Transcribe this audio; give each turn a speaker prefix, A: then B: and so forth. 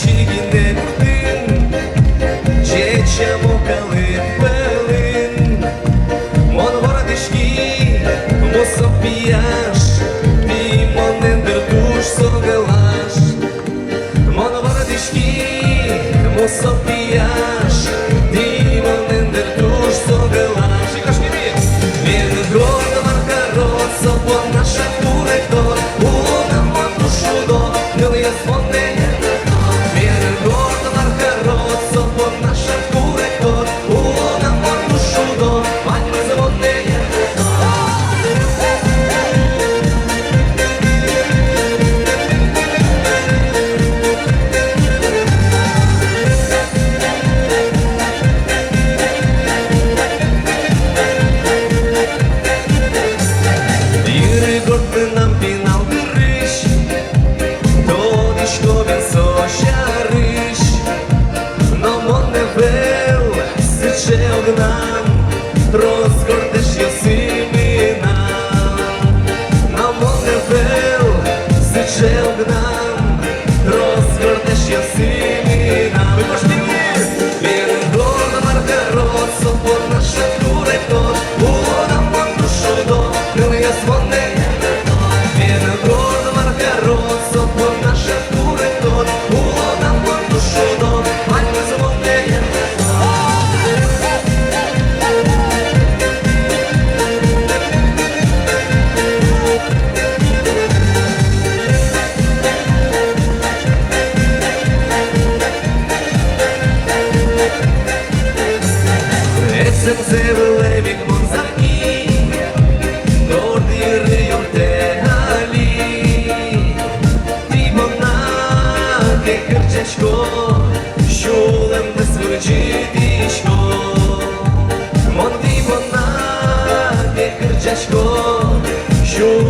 A: чигіне куртин, чечемо калин пелин. Мон городишки, мусопияш, ти монен дертуш согелаш. Мон городишки, мусопияш, ти монен дертуш согелаш. И кажи мне, вен гордо маркарот, собор наша куректор, уна мон душу до, милые звонные. Вен гордо маркарот, собор наша куректор, уна мон душу до, мальмы звонные. Розгордеш ясимина, на море вел, сичел к нам, розгордеш ясимина. Ви можете він гордо маркарот, собор наша куректор, уна мон душу до, милые звони. Він гордо маркарот, собор наша куректор, уна мон душу до, мальмы звони. Sevile bir monzaki, dordir yorte hali. Timona ke krčečko, šulem ne smrčitiško. Mon timona ke krčečko, šulem